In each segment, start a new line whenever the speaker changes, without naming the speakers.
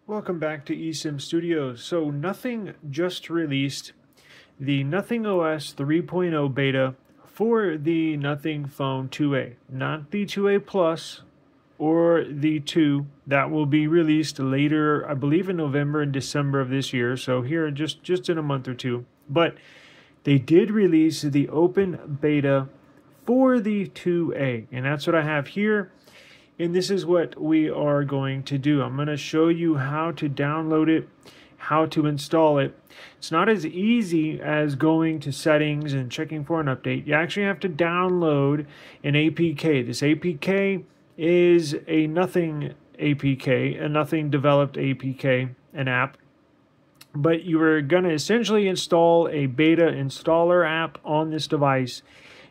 Welcome back to eSIM Studios. So Nothing just released the Nothing OS 3.0 beta for the Nothing Phone 2A, not the 2A Plus or the 2 that will be released later, I believe in November and December of this year. So here just in a month or two. But they did release the open beta for the 2A, and that's what I have here. And this is what we are going to do. I'm going to show you how to download it, how to install it. It's not as easy as going to settings and checking for an update. You actually have to download an APK. This APK is a Nothing APK, a Nothing developed APK, an app. But you are going to essentially install a beta installer app on this device.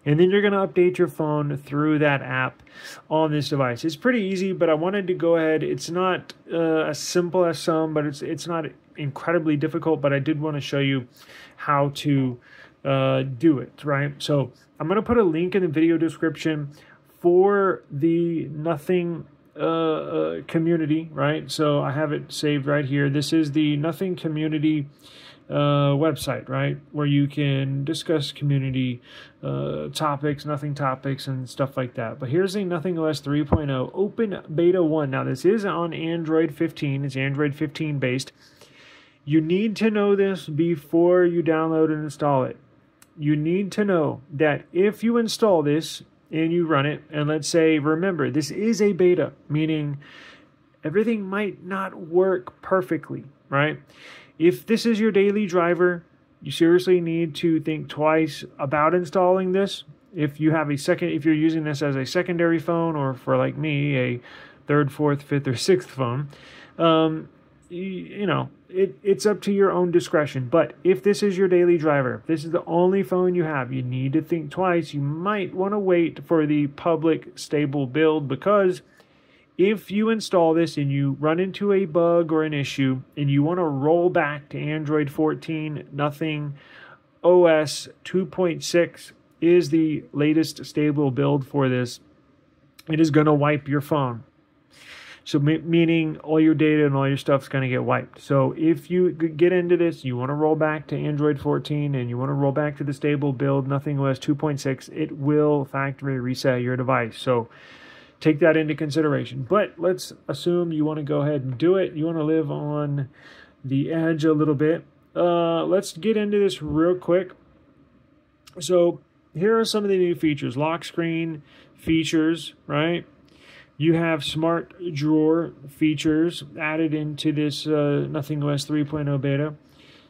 And then you're going to update your phone through that app on this device. It's pretty easy, but I wanted to go ahead. It's not as simple as some, but it's not incredibly difficult. But I did want to show you how to do it, right? So I'm going to put a link in the video description for the Nothing community, right? So I have it saved right here. This is the Nothing community website, right, where you can discuss community topics, Nothing topics, and stuff like that. But here's a Nothing OS 3.0 open beta 1. Now this is on Android 15. It's Android 15 based. You need to know this before you download and install it. You need to know that if you install this and you run it, and let's say, remember, this is a beta, meaning everything might not work perfectly, right? If this is your daily driver, you seriously need to think twice about installing this. If you have if you're using this as a secondary phone, or for like me, a third, fourth, fifth, or sixth phone, it's up to your own discretion. But if this is your daily driver, if this is the only phone you have, you need to think twice. You might want to wait for the public stable build, because if you install this and you run into a bug or an issue and you want to roll back to Android 14, Nothing OS 2.6 is the latest stable build for this. It is going to wipe your phone. So meaning all your data and all your stuff is going to get wiped. So if you get into this, you want to roll back to Android 14 and you want to roll back to the stable build, Nothing OS 2.6, it will factory reset your device. So take that into consideration. But let's assume you want to go ahead and do it. You want to live on the edge a little bit. Let's get into this real quick. So here are some of the new features. Lock screen features, right? You have smart drawer features added into this Nothing OS 3.0 beta.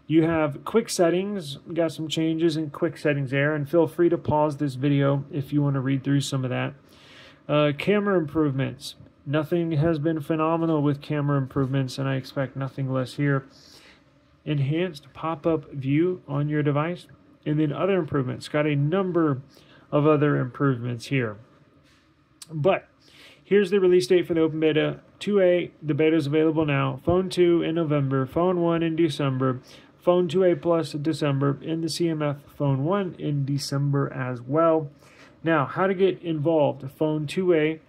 You have quick settings. We got some changes in quick settings there. And feel free to pause this video if you want to read through some of that. Camera improvements. Nothing has been phenomenal with camera improvements, and I expect nothing less here. Enhanced pop-up view on your device, and then other improvements. Got a number of other improvements here. But here's the release date for the open beta. 2A, the beta is available now. Phone 2 in November. Phone 1 in December. Phone 2A Plus December. And the CMF Phone 1 in December as well. Now, how to get involved. Phone 2A.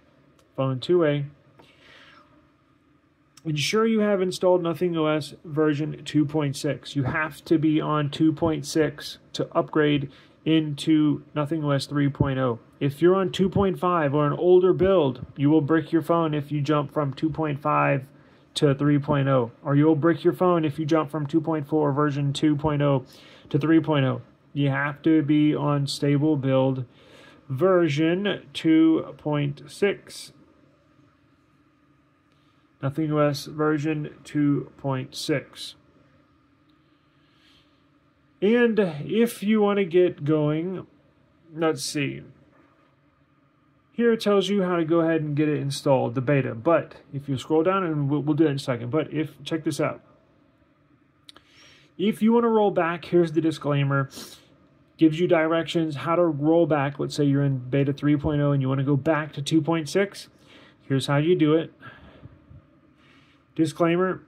Ensure you have installed Nothing OS version 2.6. You have to be on 2.6 to upgrade into Nothing OS 3.0. If you're on 2.5 or an older build, you will brick your phone if you jump from 2.5 to 3.0. Or you'll brick your phone if you jump from 2.4 version 2.0 to 3.0. You have to be on stable build version 2.6. Nothing OS version 2.6. And if you want to get going, let's see. Here it tells you how to go ahead and get it installed, the beta. But if you scroll down, and we'll do it in a second. But check this out. If you want to roll back, here's the disclaimer. Gives you directions how to roll back. Let's say you're in beta 3.0 and you want to go back to 2.6. Here's how you do it. Disclaimer.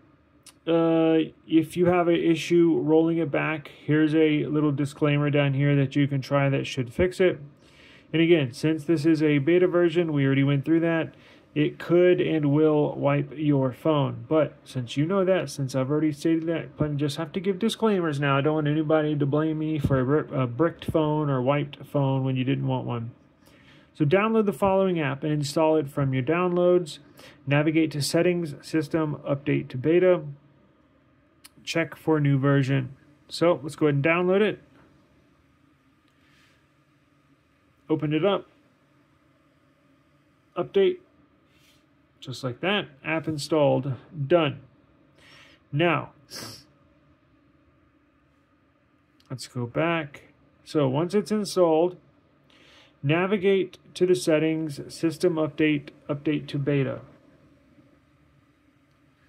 If you have an issue rolling it back, here's a little disclaimer down here that you can try that should fix it. And again, since this is a beta version, we already went through that. it could and will wipe your phone. But since you know that, since I've already stated that, I just have to give disclaimers now. I don't want anybody to blame me for a bricked phone or wiped phone when you didn't want one. So download the following app and install it from your downloads. Navigate to Settings, System, Update to Beta. Check for new version. So let's go ahead and download it. Open it up. Update. Just like that. App installed. Done. Now, let's go back. So once it's installed, navigate to the Settings, System Update, Update to Beta.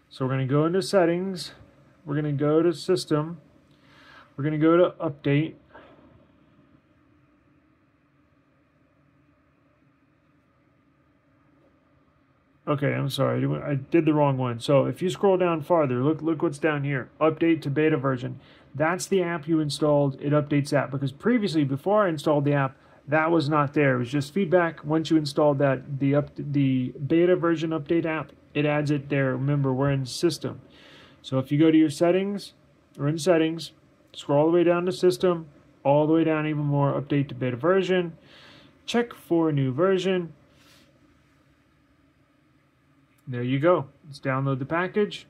So we're going to go into Settings. We're going to go to System. We're going to go to Update. Okay, I'm sorry. I did the wrong one. So if you scroll down farther, look what's down here. Update to beta version. That's the app you installed. It updates that. Because previously, before I installed the app, that was not there. It was just feedback. Once you installed that, the beta version update app, it adds it there. Remember, we're in System. So if you go to your Settings, we're in Settings, scroll all the way down to System, all the way down even more, Update to beta version, check for new version. There you go. Let's download the package.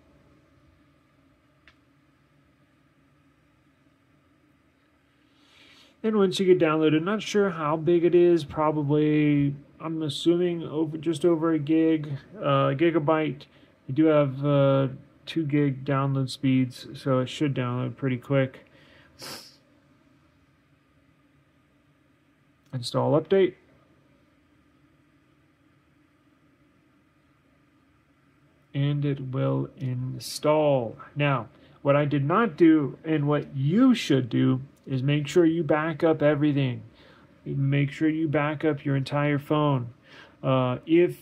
And once you get downloaded, not sure how big it is, probably, I'm assuming just over a gigabyte. You do have 2 gig download speeds, so it should download pretty quick. Install update. And it will install. Now, what I did not do and what you should do is make sure you back up everything. Make sure you back up your entire phone. If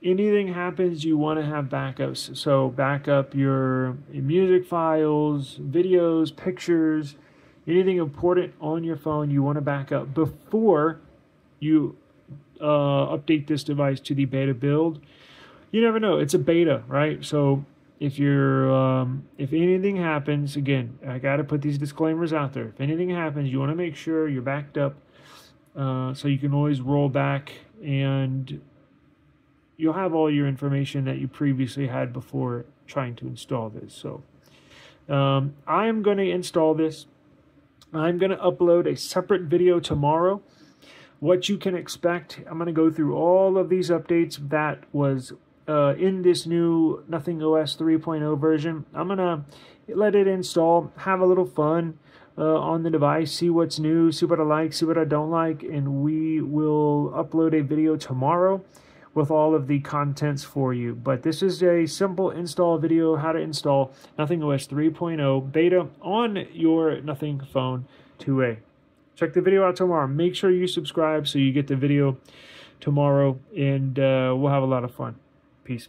anything happens, you want to have backups. So back up your music files, videos, pictures, anything important on your phone you want to back up before you update this device to the beta build. You never know. It's a beta, right? So if anything happens, again, I got to put these disclaimers out there. If anything happens, you want to make sure you're backed up so you can always roll back and you'll have all your information that you previously had before trying to install this. So I am going to install this. I'm going to upload a separate video tomorrow. What you can expect, I'm going to go through all of these updates that was in this new Nothing OS 3.0 version. I'm going to let it install, have a little fun on the device, see what's new, see what I like, see what I don't like, and we will upload a video tomorrow with all of the contents for you. But this is a simple install video, how to install Nothing OS 3.0 beta on your Nothing Phone 2A. Check the video out tomorrow. Make sure you subscribe so you get the video tomorrow, and we'll have a lot of fun. Peace.